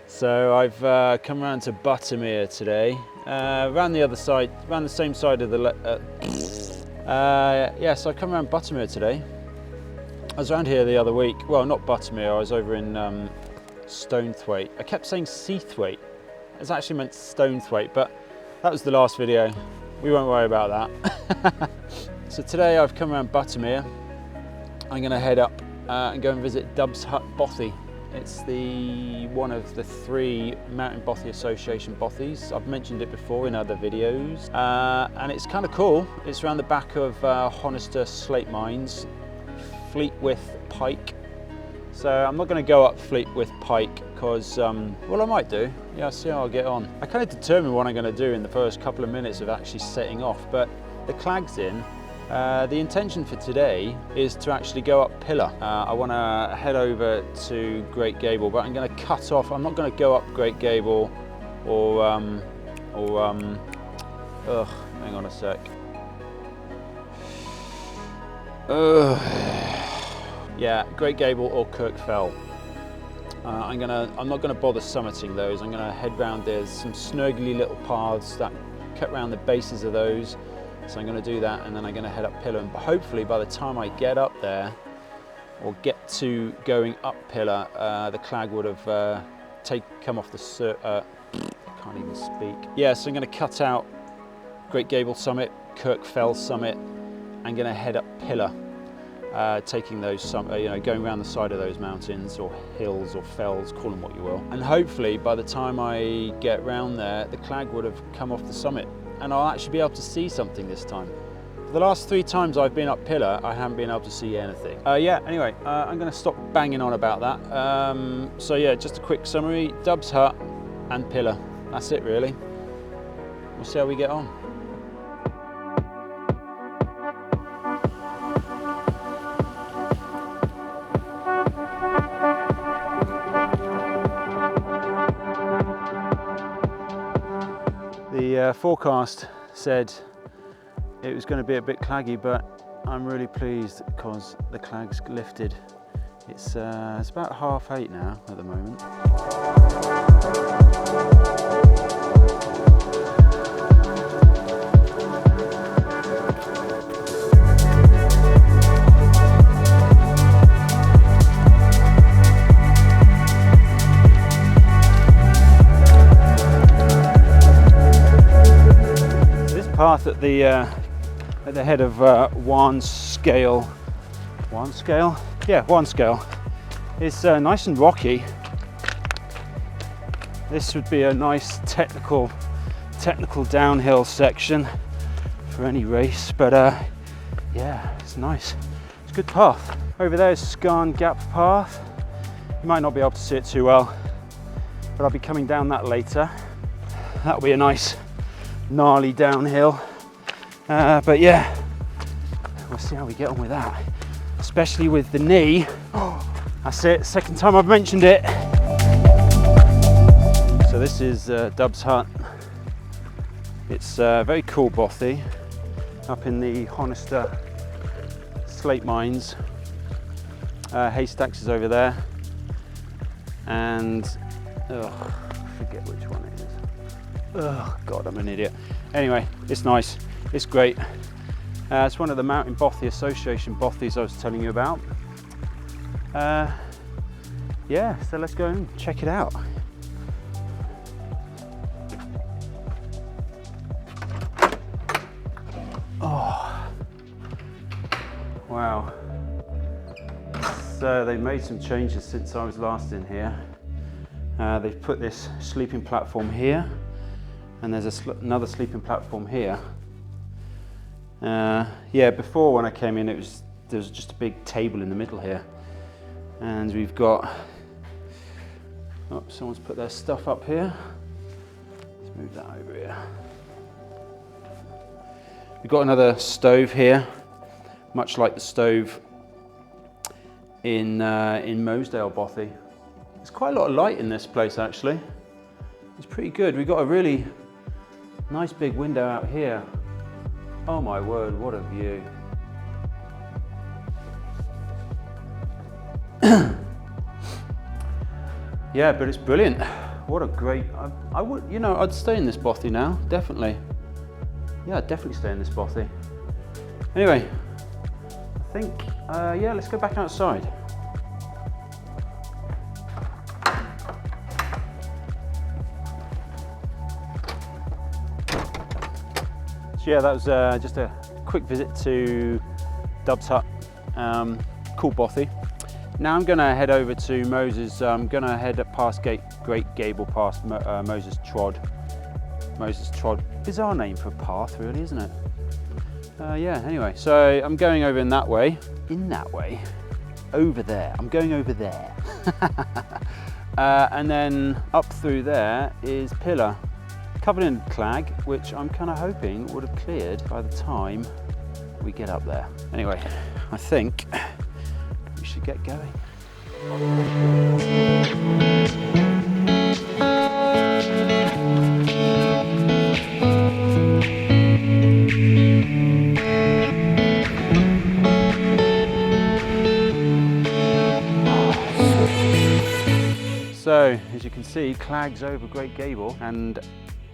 So I've come around to Buttermere today, around the other side, around the same side of the. Yeah, so I come around Buttermere today. I was around here the other week. Well, not Buttermere. I was over in Stonethwaite. I kept saying Seathwaite. It's actually meant Stonethwaite, but that was the last video. We won't worry about that. So today I've come around Buttermere. I'm going to head up and go and visit Dub's Hut Bothy. It's one of the 3 Mountain Bothy Association bothies. I've mentioned it before in other videos, and it's kind of cool. It's around the back of Honister Slate Mines, Fleetwith Pike. So I'm not going to go up Fleetwith Pike because, well, I might do. Yeah, I'll see how I'll get on. I kind of determine what I'm going to do in the first couple of minutes of actually setting off, but the Clag's in. The intention for today is to actually go up Pillar. I want to head over to Great Gable, but I'm going to cut off. I'm not going to go up Great Gable or hang on a sec. Yeah, Great Gable or Kirkfell. I'm not going to bother summiting those. I'm going to head round. There's some snurgly little paths that cut round the bases of those. So I'm going to do that, and then I'm going to head up Pillar. And hopefully by the time I get up there, or get to going up Pillar, the Clag would have come off the can't even speak. Yeah, so I'm going to cut out Great Gable Summit, Kirkfell Summit. I'm going to head up Pillar, taking those going around the side of those mountains or hills or fells, call them what you will. And hopefully by the time I get round there, the Clag would have come off the summit, and I'll actually be able to see something this time. For the last 3 times I've been up Pillar, I haven't been able to see anything. Yeah, anyway, I'm going to stop banging on about that. So yeah, just a quick summary: Dub's Hut and Pillar. That's it really. We'll see how we get on. The forecast said it was going to be a bit claggy, but I'm really pleased because the Clag's lifted. It's about 8:30 now at the moment. Path at the head of Wainwrights. Yeah, Wainwrights. It's nice and rocky. This would be a nice technical downhill section for any race, but yeah, it's nice. It's a good path. Over there is Scarn Gap Path. You might not be able to see it too well, but I'll be coming down that later. That'll be a nice gnarly downhill, but yeah, we'll see how we get on with that, especially with the knee. That's it, second time I've mentioned it. So this is Dub's Hut. It's a very cool bothy up in the Honister Slate Mines. Haystacks is over there, and I forget which one it is. Oh God, I'm an idiot. Anyway, it's nice, it's great. It's one of the Mountain Bothy Association bothies I was telling you about. Yeah, so let's go and check it out. Oh, wow. So they've made some changes since I was last in here. They've put this sleeping platform here, and there's another sleeping platform here. Yeah, before when I came in, there was just a big table in the middle here, and we've got, oh, someone's put their stuff up here. Move that over here. We've got another stove here, much like the stove in Mosedale Bothy. There's quite a lot of light in this place actually. It's pretty good. We've got a really nice big window out here. Oh my word, what a view. Yeah, but it's brilliant. What a great, I would, you know, I'd stay in this bothy now, definitely. Yeah, I'd definitely stay in this bothy. Anyway, I think, yeah, let's go back outside. So yeah, that was just a quick visit to Dub's Hut, cool bothy. Now I'm going to head over to Moses. I'm going to head past Great Gable, past Moses Trod. Moses Trod, bizarre name for a path really, isn't it? Yeah, anyway, so I'm going over in that way, over there. I'm going over there. And then up through there is Pillar, covered in clag, which I'm kind of hoping would have cleared by the time we get up there. Anyway, I think we should get going. So, as you can see, clags over Great Gable, and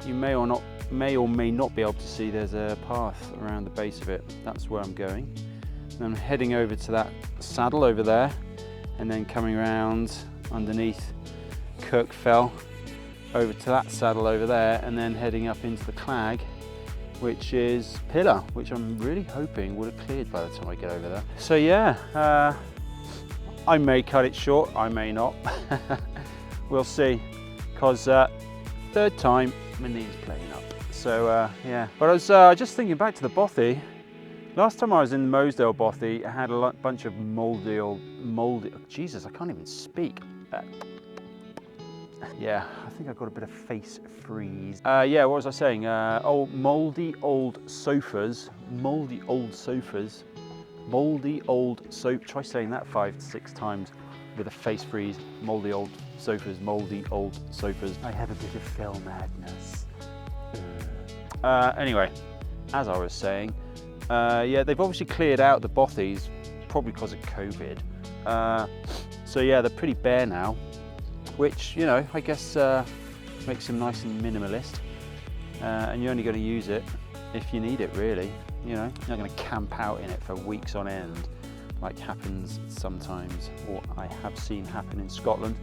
you may or may not be able to see there's a path around the base of it. That's where I'm going. And I'm heading over to that saddle over there, and then coming around underneath Scafell over to that saddle over there, and then heading up into the clag, which is Pillar, which I'm really hoping would have cleared by the time I get over there. So yeah, I may cut it short, I may not. We'll see, because third time my knee's playing up. So yeah, but I was just thinking back to the bothy. Last time I was in Mosedale Bothy, I had a bunch of moldy, Jesus, I can't even speak. Yeah, I think I've got a bit of face freeze. Yeah, what was I saying? Moldy old sofas, try saying that 5 to 6 times with a face freeze. Moldy old sofas. I have a bit of fell madness. Anyway, as I was saying, yeah, they've obviously cleared out the bothies, probably because of COVID. So yeah, they're pretty bare now, which, you know, I guess makes them nice and minimalist. And you're only going to use it if you need it, really. You know, you're not going to camp out in it for weeks on end, like happens sometimes, or I have seen happen in Scotland.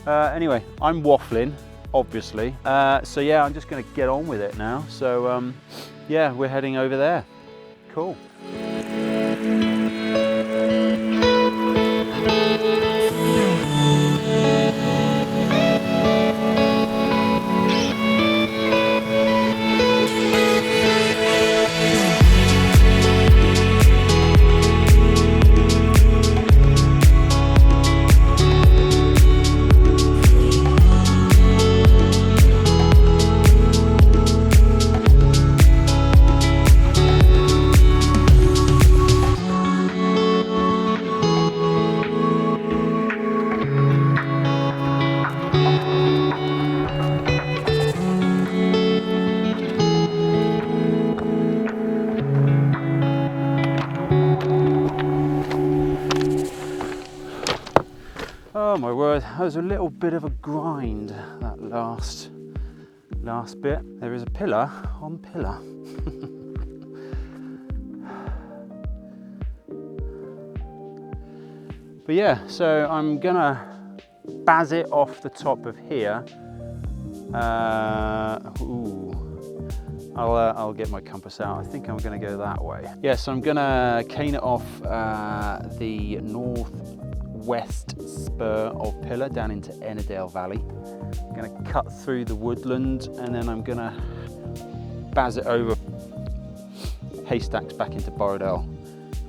Anyway, I'm waffling, obviously. So yeah, I'm just going to get on with it now. So yeah, we're heading over there. Cool. Oh my word, that was a little bit of a grind, that last bit. There is a pillar on Pillar. But yeah, so I'm gonna baz it off the top of here. I'll get my compass out. I think I'm gonna go that way. Yes, I'm gonna cane it off the northwest spur of Pillar down into Ennerdale Valley. I'm gonna cut through the woodland, and then I'm gonna baz it over haystacks back into Borrowdale.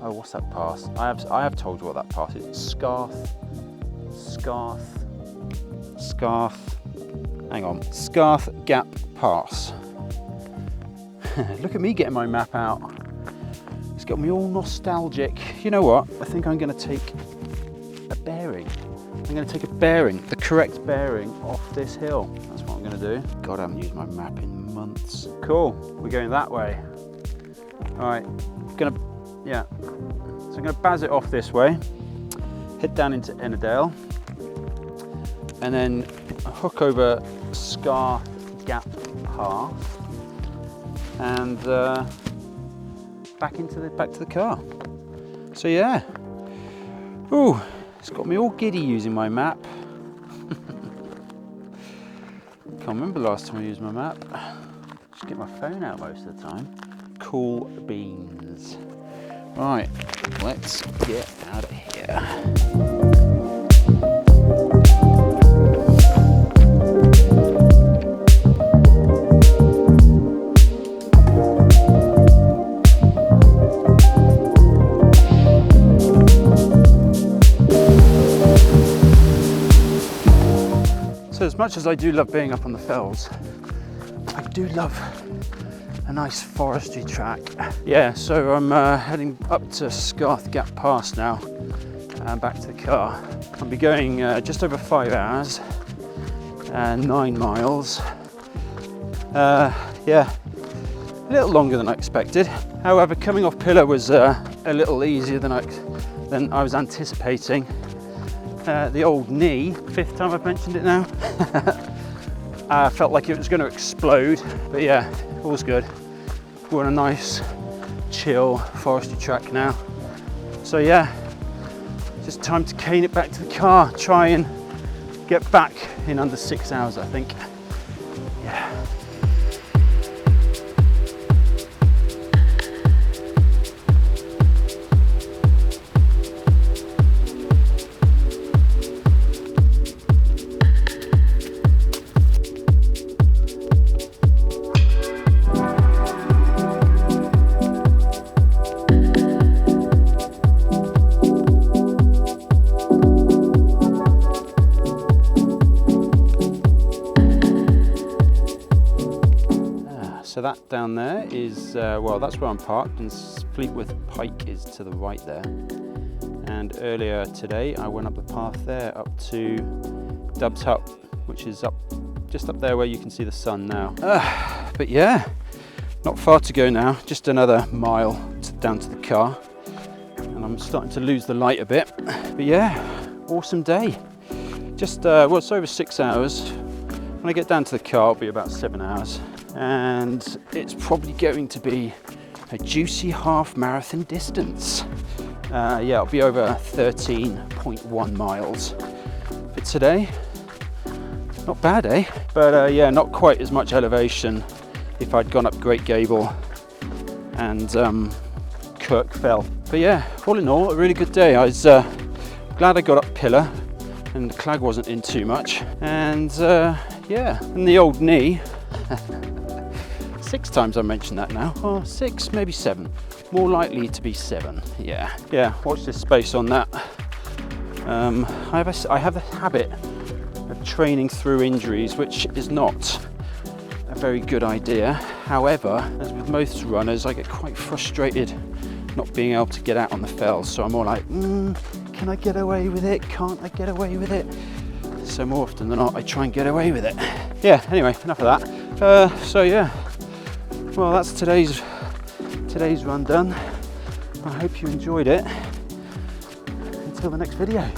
Oh, what's that pass? I have told you what that pass is. Scarth. Hang on, Scarth Gap Pass. Look at me getting my map out. It's got me all nostalgic. You know what? I think I'm going to take a bearing. I'm going to take a bearing, the correct bearing off this hill. That's what I'm going to do. God, I haven't used my map in months. Cool, we're going that way. All right, so I'm going to baz it off this way, head down into Ennerdale, and then hook over Scarth Gap Pass, and back to the car. So yeah, ooh, it's got me all giddy using my map. Can't remember the last time I used my map. Just get my phone out most of the time. Cool beans. Right, let's get out of here. So as much as I do love being up on the fells, I do love a nice forestry track. Yeah, so I'm heading up to Scarth Gap Pass now and back to the car. I'll be going just over 5 hours and 9 miles. Yeah, a little longer than I expected. However, coming off Pillar was a little easier than I was anticipating. The old knee, 5th time I've mentioned it now. Felt like it was going to explode, but yeah, all's good. We're on a nice, chill forestry track now. So yeah, just time to cane it back to the car, try and get back in under 6 hours, I think. Yeah. So that down there is, well, that's where I'm parked, and Fleetwood Pike is to the right there. And earlier today, I went up the path there up to Dub's Hut, which is just up there where you can see the sun now. But yeah, not far to go now, just another mile down to the car. And I'm starting to lose the light a bit. But yeah, awesome day. Just, well, it's over 6 hours. When I get down to the car, it'll be about 7 hours. And it's probably going to be a juicy half marathon distance. Yeah, it'll be over 13.1 miles. But today, not bad, eh? But yeah, not quite as much elevation if I'd gone up Great Gable and Kirkfell. But yeah, all in all, a really good day. I was glad I got up Pillar and the clag wasn't in too much. And yeah, and the old knee. 6 times I mentioned that now. Oh, 6, maybe 7. More likely to be 7. Yeah. Yeah. Watch this space on that. I have the habit of training through injuries, which is not a very good idea. However, as with most runners, I get quite frustrated not being able to get out on the fells. So I'm more like, can I get away with it? Can't I get away with it? So more often than not, I try and get away with it. Yeah. Anyway, enough of that. So yeah. Well, that's today's run done. I hope you enjoyed it. Until the next video.